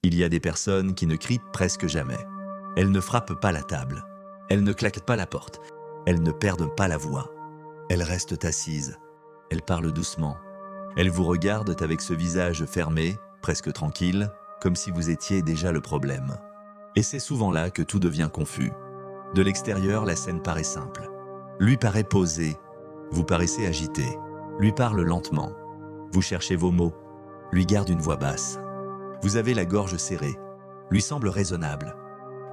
Il y a des personnes qui ne crient presque jamais. Elles ne frappent pas la table. Elles ne claquent pas la porte. Elles ne perdent pas la voix. Elles restent assises. Elles parlent doucement. Elles vous regardent avec ce visage fermé, presque tranquille, comme si vous étiez déjà le problème. Et c'est souvent là que tout devient confus. De l'extérieur, la scène paraît simple. Lui paraît posé. Vous paraissez agité. Lui parle lentement. Vous cherchez vos mots. Lui garde une voix basse. Vous avez la gorge serrée. Lui semble raisonnable.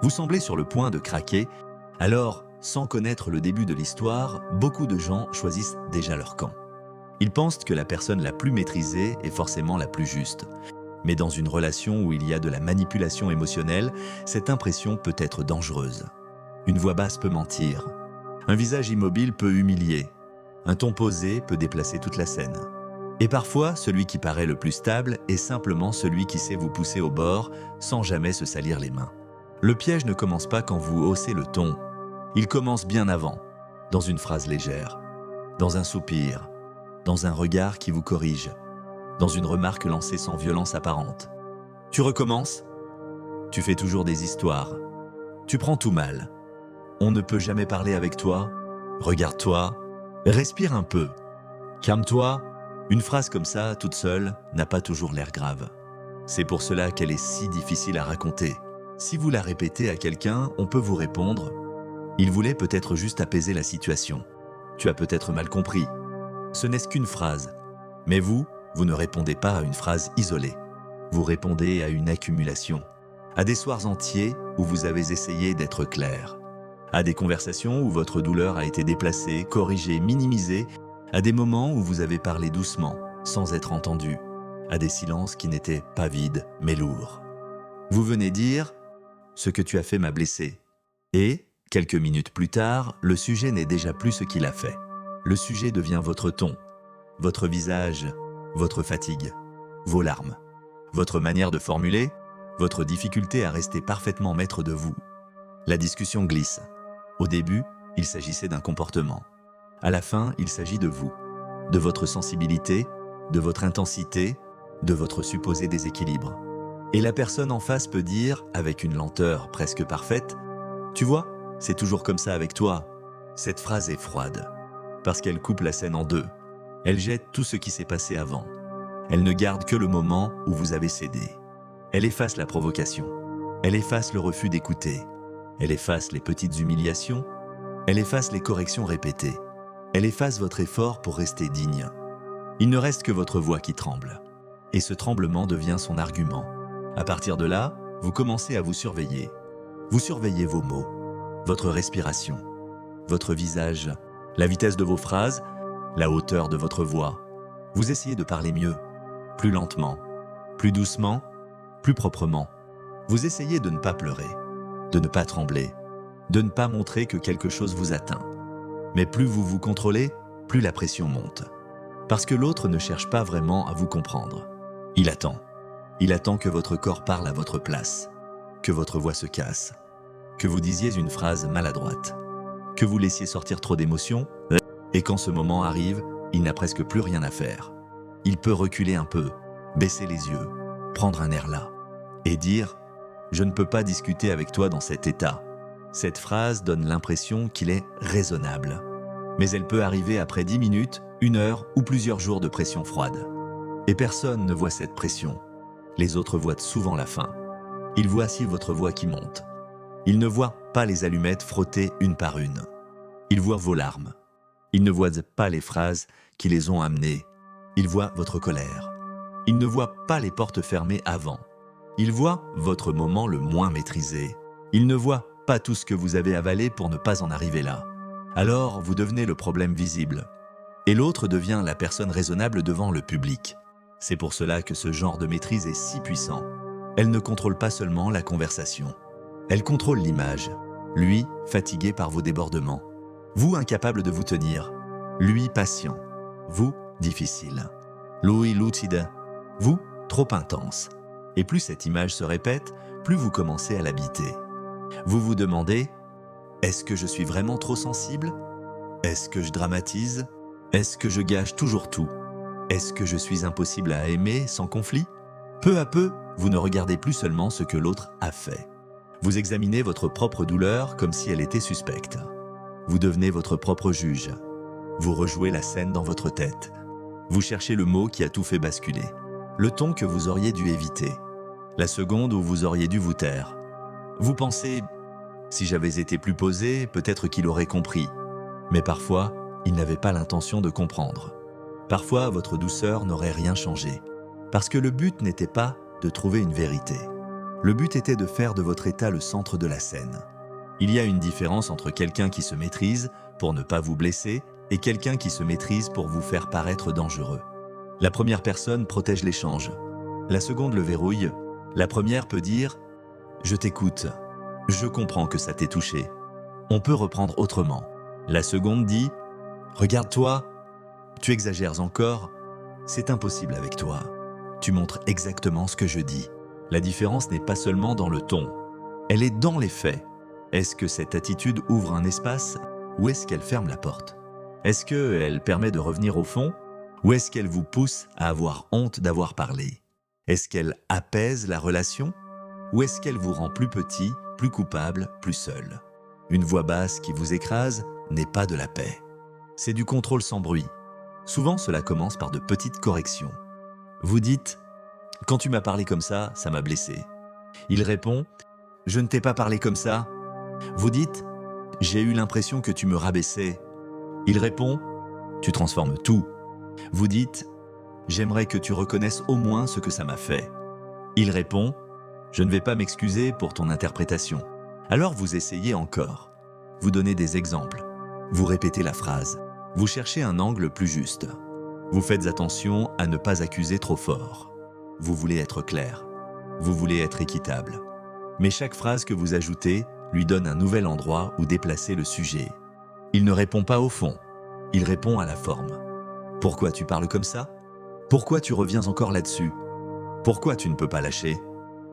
Vous semblez sur le point de craquer. Alors, sans connaître le début de l'histoire, beaucoup de gens choisissent déjà leur camp. Ils pensent que la personne la plus maîtrisée est forcément la plus juste. Mais dans une relation où il y a de la manipulation émotionnelle, cette impression peut être dangereuse. Une voix basse peut mentir. Un visage immobile peut humilier. Un ton posé peut déplacer toute la scène. Et parfois, celui qui paraît le plus stable est simplement celui qui sait vous pousser au bord sans jamais se salir les mains. Le piège ne commence pas quand vous haussez le ton. Il commence bien avant, dans une phrase légère, dans un soupir, dans un regard qui vous corrige, dans une remarque lancée sans violence apparente. Tu recommences? Tu fais toujours des histoires. Tu prends tout mal. On ne peut jamais parler avec toi. Regarde-toi. Respire un peu. Calme-toi. Une phrase comme ça, toute seule, n'a pas toujours l'air grave. C'est pour cela qu'elle est si difficile à raconter. Si vous la répétez à quelqu'un, on peut vous répondre « Il voulait peut-être juste apaiser la situation. Tu as peut-être mal compris. » Ce n'est qu'une phrase. Mais vous ne répondez pas à une phrase isolée. Vous répondez à une accumulation. À des soirs entiers où vous avez essayé d'être clair. À des conversations où votre douleur a été déplacée, corrigée, minimisée. À des moments où vous avez parlé doucement, sans être entendu. À des silences qui n'étaient pas vides, mais lourds. Vous venez dire « Ce que tu as fait m'a blessé ». Et, quelques minutes plus tard, le sujet n'est déjà plus ce qu'il a fait. Le sujet devient votre ton, votre visage, votre fatigue, vos larmes, votre manière de formuler, votre difficulté à rester parfaitement maître de vous. La discussion glisse. Au début, il s'agissait d'un comportement. À la fin, il s'agit de vous, de votre sensibilité, de votre intensité, de votre supposé déséquilibre. Et la personne en face peut dire, avec une lenteur presque parfaite, « Tu vois, c'est toujours comme ça avec toi. » Cette phrase est froide, parce qu'elle coupe la scène en deux. Elle jette tout ce qui s'est passé avant. Elle ne garde que le moment où vous avez cédé. Elle efface la provocation. Elle efface le refus d'écouter. Elle efface les petites humiliations. Elle efface les corrections répétées. Elle efface votre effort pour rester digne. Il ne reste que votre voix qui tremble. Et ce tremblement devient son argument. À partir de là, vous commencez à vous surveiller. Vous surveillez vos mots, votre respiration, votre visage, la vitesse de vos phrases, la hauteur de votre voix. Vous essayez de parler mieux, plus lentement, plus doucement, plus proprement. Vous essayez de ne pas pleurer, de ne pas trembler, de ne pas montrer que quelque chose vous atteint. Mais plus vous vous contrôlez, plus la pression monte. Parce que l'autre ne cherche pas vraiment à vous comprendre. Il attend. Il attend que votre corps parle à votre place, que votre voix se casse, que vous disiez une phrase maladroite, que vous laissiez sortir trop d'émotions, et quand ce moment arrive, il n'a presque plus rien à faire. Il peut reculer un peu, baisser les yeux, prendre un air là, et dire « Je ne peux pas discuter avec toi dans cet état ». Cette phrase donne l'impression qu'il est raisonnable. Mais elle peut arriver après 10 minutes, 1 heure ou plusieurs jours de pression froide. Et personne ne voit cette pression. Les autres voient souvent la fin. Ils voient aussi votre voix qui monte. Ils ne voient pas les allumettes frottées une par une. Ils voient vos larmes. Ils ne voient pas les phrases qui les ont amenées. Ils voient votre colère. Ils ne voient pas les portes fermées avant. Ils voient votre moment le moins maîtrisé. Ils ne voient pas tout ce que vous avez avalé pour ne pas en arriver là. Alors, vous devenez le problème visible. Et l'autre devient la personne raisonnable devant le public. C'est pour cela que ce genre de maîtrise est si puissant. Elle ne contrôle pas seulement la conversation. Elle contrôle l'image. Lui, fatigué par vos débordements. Vous, incapable de vous tenir. Lui, patient. Vous, difficile. Lui, lucide. Vous, trop intense. Et plus cette image se répète, plus vous commencez à l'habiter. Vous vous demandez « Est-ce que je suis vraiment trop sensible? Est-ce que je dramatise? Est-ce que je gâche toujours tout? Est-ce que je suis impossible à aimer sans conflit ?» Peu à peu, vous ne regardez plus seulement ce que l'autre a fait. Vous examinez votre propre douleur comme si elle était suspecte. Vous devenez votre propre juge. Vous rejouez la scène dans votre tête. Vous cherchez le mot qui a tout fait basculer. Le ton que vous auriez dû éviter. La seconde où vous auriez dû vous taire. Vous pensez « si j'avais été plus posé, peut-être qu'il aurait compris ». Mais parfois, il n'avait pas l'intention de comprendre. Parfois, votre douceur n'aurait rien changé. Parce que le but n'était pas de trouver une vérité. Le but était de faire de votre état le centre de la scène. Il y a une différence entre quelqu'un qui se maîtrise pour ne pas vous blesser et quelqu'un qui se maîtrise pour vous faire paraître dangereux. La première personne protège l'échange. La seconde le verrouille. La première peut dire « Je t'écoute. Je comprends que ça t'ait touché. On peut reprendre autrement. » La seconde dit « Regarde-toi. Tu exagères encore. C'est impossible avec toi. Tu montres exactement ce que je dis. » La différence n'est pas seulement dans le ton. Elle est dans les faits. Est-ce que cette attitude ouvre un espace ou est-ce qu'elle ferme la porte? Est-ce qu'elle permet de revenir au fond ou est-ce qu'elle vous pousse à avoir honte d'avoir parlé? Est-ce qu'elle apaise la relation ou est-ce qu'elle vous rend plus petit, plus coupable, plus seul? Une voix basse qui vous écrase n'est pas de la paix. C'est du contrôle sans bruit. Souvent, cela commence par de petites corrections. Vous dites « Quand tu m'as parlé comme ça m'a blessé. » Il répond « Je ne t'ai pas parlé comme ça. » Vous dites « J'ai eu l'impression que tu me rabaissais. » Il répond « Tu transformes tout. » Vous dites « J'aimerais que tu reconnaisses au moins ce que ça m'a fait. » Il répond « Je ne vais pas m'excuser pour ton interprétation. » Alors vous essayez encore. Vous donnez des exemples. Vous répétez la phrase. Vous cherchez un angle plus juste. Vous faites attention à ne pas accuser trop fort. Vous voulez être clair. Vous voulez être équitable. Mais chaque phrase que vous ajoutez lui donne un nouvel endroit où déplacer le sujet. Il ne répond pas au fond. Il répond à la forme. Pourquoi tu parles comme ça? Pourquoi tu reviens encore là-dessus? Pourquoi tu ne peux pas lâcher?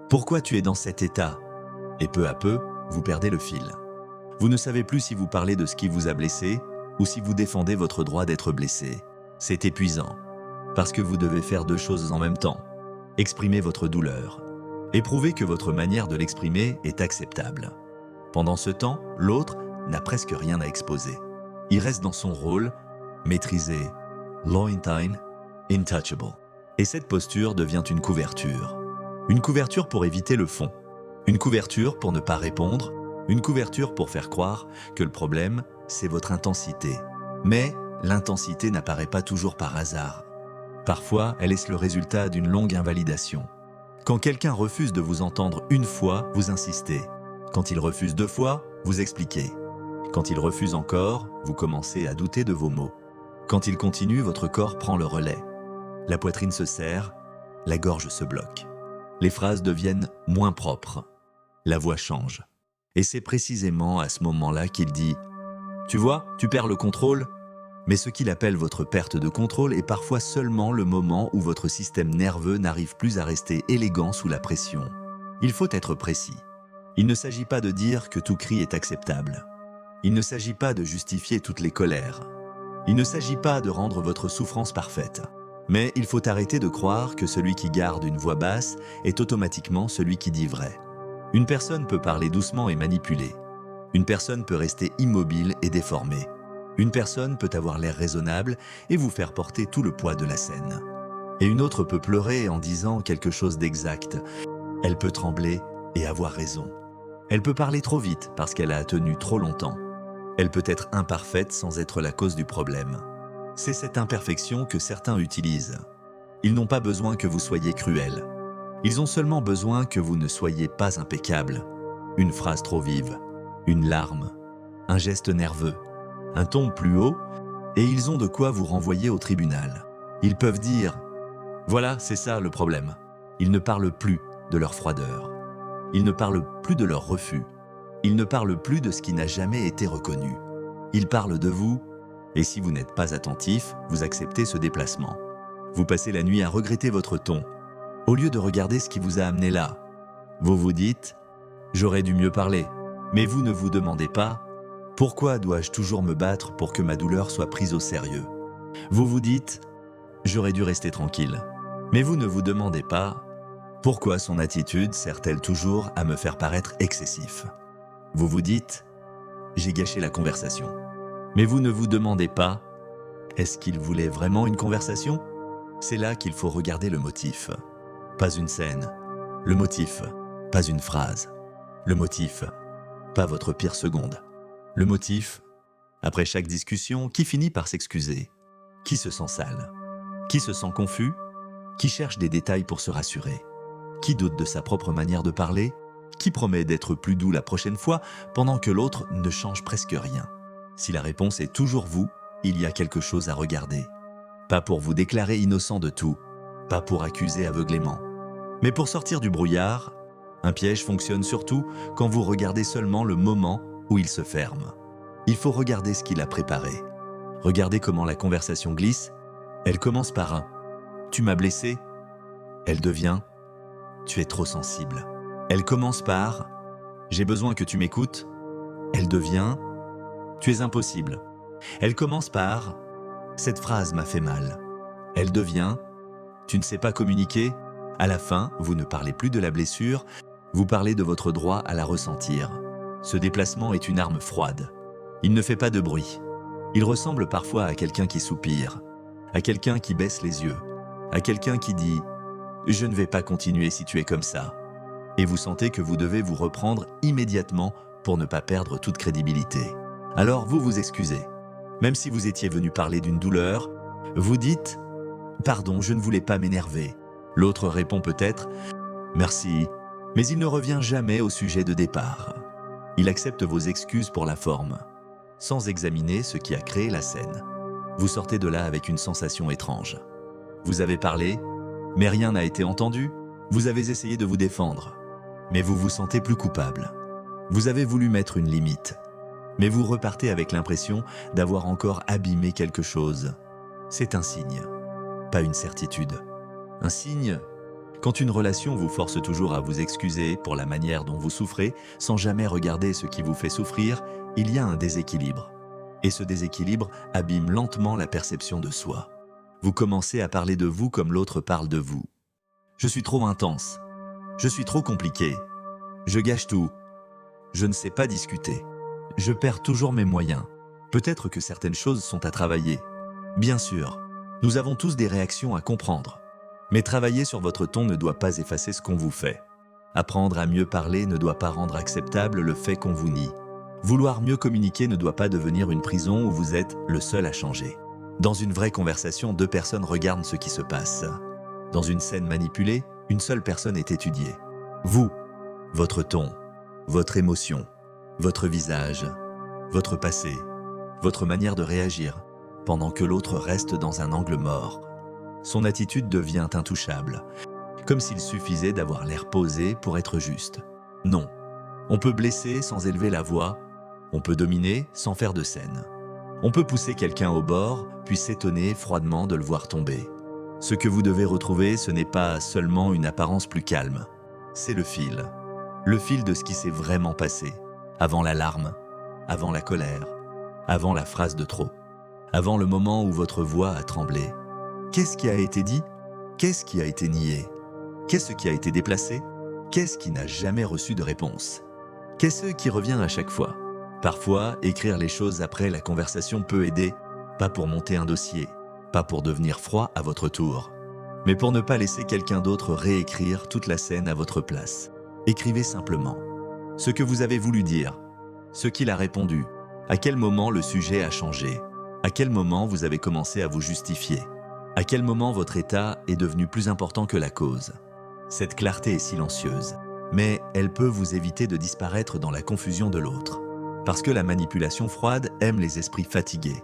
Pourquoi tu es dans cet état? Et peu à peu, vous perdez le fil. Vous ne savez plus si vous parlez de ce qui vous a blessé ou si vous défendez votre droit d'être blessé. C'est épuisant, parce que vous devez faire deux choses en même temps. Exprimer votre douleur et prouver que votre manière de l'exprimer est acceptable. Pendant ce temps, l'autre n'a presque rien à exposer. Il reste dans son rôle, maîtrisé, lointain, intouchable. Et cette posture devient une couverture. Une couverture pour éviter le fond. Une couverture pour ne pas répondre. Une couverture pour faire croire que le problème, c'est votre intensité. Mais l'intensité n'apparaît pas toujours par hasard. Parfois, elle est le résultat d'une longue invalidation. Quand quelqu'un refuse de vous entendre une fois, vous insistez. Quand il refuse deux fois, vous expliquez. Quand il refuse encore, vous commencez à douter de vos mots. Quand il continue, votre corps prend le relais. La poitrine se serre, la gorge se bloque. Les phrases deviennent moins propres. La voix change. Et c'est précisément à ce moment-là qu'il dit « Tu vois, tu perds le contrôle ». Mais ce qu'il appelle votre perte de contrôle est parfois seulement le moment où votre système nerveux n'arrive plus à rester élégant sous la pression. Il faut être précis. Il ne s'agit pas de dire que tout cri est acceptable. Il ne s'agit pas de justifier toutes les colères. Il ne s'agit pas de rendre votre souffrance parfaite. Mais il faut arrêter de croire que celui qui garde une voix basse est automatiquement celui qui dit vrai. Une personne peut parler doucement et manipuler. Une personne peut rester immobile et déformée. Une personne peut avoir l'air raisonnable et vous faire porter tout le poids de la scène. Et une autre peut pleurer en disant quelque chose d'exact. Elle peut trembler et avoir raison. Elle peut parler trop vite parce qu'elle a tenu trop longtemps. Elle peut être imparfaite sans être la cause du problème. C'est cette imperfection que certains utilisent. Ils n'ont pas besoin que vous soyez cruel. Ils ont seulement besoin que vous ne soyez pas impeccable. Une phrase trop vive, une larme, un geste nerveux, un ton plus haut, et ils ont de quoi vous renvoyer au tribunal. Ils peuvent dire « Voilà, c'est ça le problème ». Ils ne parlent plus de leur froideur. Ils ne parlent plus de leur refus. Ils ne parlent plus de ce qui n'a jamais été reconnu. Ils parlent de vous, et si vous n'êtes pas attentif, vous acceptez ce déplacement. Vous passez la nuit à regretter votre ton, au lieu de regarder ce qui vous a amené là. Vous vous dites « J'aurais dû mieux parler », mais vous ne vous demandez pas « Pourquoi dois-je toujours me battre pour que ma douleur soit prise au sérieux ?» Vous vous dites « J'aurais dû rester tranquille », mais vous ne vous demandez pas « Pourquoi son attitude sert-elle toujours à me faire paraître excessif? Vous vous dites, j'ai gâché la conversation. Mais vous ne vous demandez pas, est-ce qu'il voulait vraiment une conversation? C'est là qu'il faut regarder le motif. Pas une scène. Le motif, pas une phrase. Le motif, pas votre pire seconde. Le motif, après chaque discussion, qui finit par s'excuser? Qui se sent sale? Qui se sent confus? Qui cherche des détails pour se rassurer? Qui doute de sa propre manière de parler? Qui promet d'être plus doux la prochaine fois pendant que l'autre ne change presque rien? Si la réponse est toujours vous, il y a quelque chose à regarder. Pas pour vous déclarer innocent de tout, pas pour accuser aveuglément, mais pour sortir du brouillard. Un piège fonctionne surtout quand vous regardez seulement le moment où il se ferme. Il faut regarder ce qu'il a préparé. Regardez comment la conversation glisse. Elle commence par un « tu m'as blessé ». Elle devient « tu es trop sensible ». Elle commence par « j'ai besoin que tu m'écoutes ». Elle devient « tu es impossible ». Elle commence par « cette phrase m'a fait mal ». Elle devient « tu ne sais pas communiquer ». À la fin, vous ne parlez plus de la blessure, vous parlez de votre droit à la ressentir. Ce déplacement est une arme froide. Il ne fait pas de bruit. Il ressemble parfois à quelqu'un qui soupire, à quelqu'un qui baisse les yeux, à quelqu'un qui dit « je ne vais pas continuer si tu es comme ça ». Et vous sentez que vous devez vous reprendre immédiatement pour ne pas perdre toute crédibilité. Alors vous vous excusez. Même si vous étiez venu parler d'une douleur, vous dites « pardon, je ne voulais pas m'énerver ». L'autre répond peut-être « merci », mais il ne revient jamais au sujet de départ. Il accepte vos excuses pour la forme, sans examiner ce qui a créé la scène. Vous sortez de là avec une sensation étrange. Vous avez parlé, mais rien n'a été entendu. Vous avez essayé de vous défendre, mais vous vous sentez plus coupable. Vous avez voulu mettre une limite, mais vous repartez avec l'impression d'avoir encore abîmé quelque chose. C'est un signe, pas une certitude. Un signe, quand une relation vous force toujours à vous excuser pour la manière dont vous souffrez, sans jamais regarder ce qui vous fait souffrir, il y a un déséquilibre. Et ce déséquilibre abîme lentement la perception de soi. Vous commencez à parler de vous comme l'autre parle de vous. Je suis trop intense. Je suis trop compliqué. Je gâche tout. Je ne sais pas discuter. Je perds toujours mes moyens. Peut-être que certaines choses sont à travailler. Bien sûr, nous avons tous des réactions à comprendre. Mais travailler sur votre ton ne doit pas effacer ce qu'on vous fait. Apprendre à mieux parler ne doit pas rendre acceptable le fait qu'on vous nie. Vouloir mieux communiquer ne doit pas devenir une prison où vous êtes le seul à changer. Dans une vraie conversation, deux personnes regardent ce qui se passe. Dans une scène manipulée, une seule personne est étudiée. Vous, votre ton, votre émotion, votre visage, votre passé, votre manière de réagir, pendant que l'autre reste dans un angle mort. Son attitude devient intouchable, comme s'il suffisait d'avoir l'air posé pour être juste. Non, on peut blesser sans élever la voix, on peut dominer sans faire de scène. On peut pousser quelqu'un au bord, puis s'étonner froidement de le voir tomber. Ce que vous devez retrouver, ce n'est pas seulement une apparence plus calme, c'est le fil de ce qui s'est vraiment passé, avant l'alarme, avant la colère, avant la phrase de trop, avant le moment où votre voix a tremblé. Qu'est-ce qui a été dit? Qu'est-ce qui a été nié? Qu'est-ce qui a été déplacé? Qu'est-ce qui n'a jamais reçu de réponse? Qu'est-ce qui revient à chaque fois? Parfois, écrire les choses après la conversation peut aider, pas pour monter un dossier, pas pour devenir froid à votre tour, mais pour ne pas laisser quelqu'un d'autre réécrire toute la scène à votre place. Écrivez simplement ce que vous avez voulu dire, ce qu'il a répondu, à quel moment le sujet a changé, à quel moment vous avez commencé à vous justifier, à quel moment votre état est devenu plus important que la cause. Cette clarté est silencieuse, mais elle peut vous éviter de disparaître dans la confusion de l'autre. Parce que la manipulation froide aime les esprits fatigués.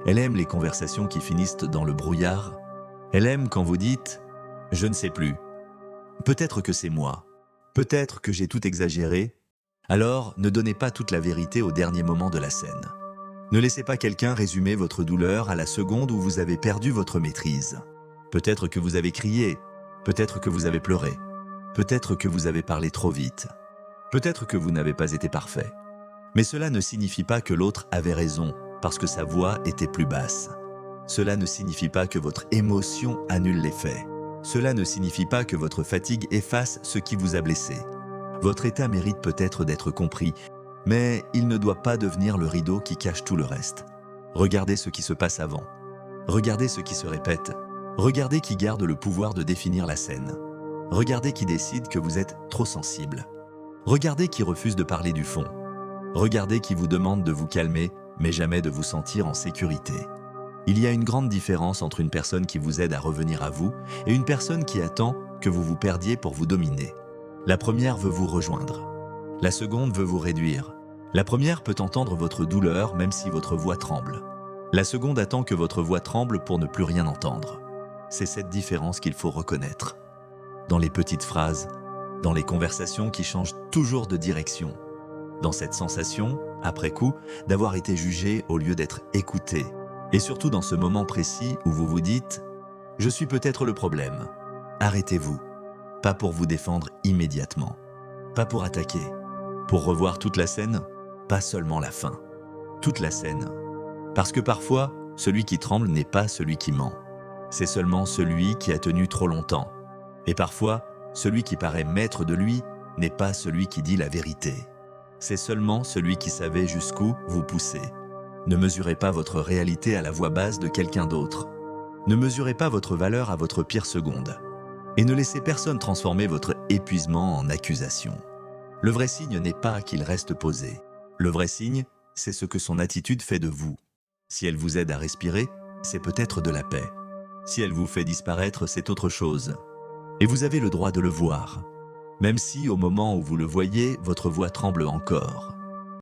Elle aime les conversations qui finissent dans le brouillard. Elle aime quand vous dites « je ne sais plus ». Peut-être que c'est moi. Peut-être que j'ai tout exagéré. Alors, ne donnez pas toute la vérité au dernier moment de la scène. Ne laissez pas quelqu'un résumer votre douleur à la seconde où vous avez perdu votre maîtrise. Peut-être que vous avez crié, peut-être que vous avez pleuré, peut-être que vous avez parlé trop vite, peut-être que vous n'avez pas été parfait. Mais cela ne signifie pas que l'autre avait raison parce que sa voix était plus basse. Cela ne signifie pas que votre émotion annule les faits. Cela ne signifie pas que votre fatigue efface ce qui vous a blessé. Votre état mérite peut-être d'être compris, mais il ne doit pas devenir le rideau qui cache tout le reste. Regardez ce qui se passe avant. Regardez ce qui se répète. Regardez qui garde le pouvoir de définir la scène. Regardez qui décide que vous êtes trop sensible. Regardez qui refuse de parler du fond. Regardez qui vous demande de vous calmer, mais jamais de vous sentir en sécurité. Il y a une grande différence entre une personne qui vous aide à revenir à vous et une personne qui attend que vous vous perdiez pour vous dominer. La première veut vous rejoindre. La seconde veut vous réduire. La première peut entendre votre douleur même si votre voix tremble. La seconde attend que votre voix tremble pour ne plus rien entendre. C'est cette différence qu'il faut reconnaître. Dans les petites phrases, dans les conversations qui changent toujours de direction, dans cette sensation, après coup, d'avoir été jugé au lieu d'être écouté, et surtout dans ce moment précis où vous vous dites « Je suis peut-être le problème ». Arrêtez-vous, pas pour vous défendre immédiatement, pas pour attaquer, pour revoir toute la scène, pas seulement la fin, toute la scène. Parce que parfois, celui qui tremble n'est pas celui qui ment, c'est seulement celui qui a tenu trop longtemps. Et parfois, celui qui paraît maître de lui n'est pas celui qui dit la vérité. C'est seulement celui qui savait jusqu'où vous poussez. Ne mesurez pas votre réalité à la voix basse de quelqu'un d'autre. Ne mesurez pas votre valeur à votre pire seconde. Et ne laissez personne transformer votre épuisement en accusation. Le vrai signe n'est pas qu'il reste posé. Le vrai signe, c'est ce que son attitude fait de vous. Si elle vous aide à respirer, c'est peut-être de la paix. Si elle vous fait disparaître, c'est autre chose. Et vous avez le droit de le voir, même si au moment où vous le voyez, votre voix tremble encore.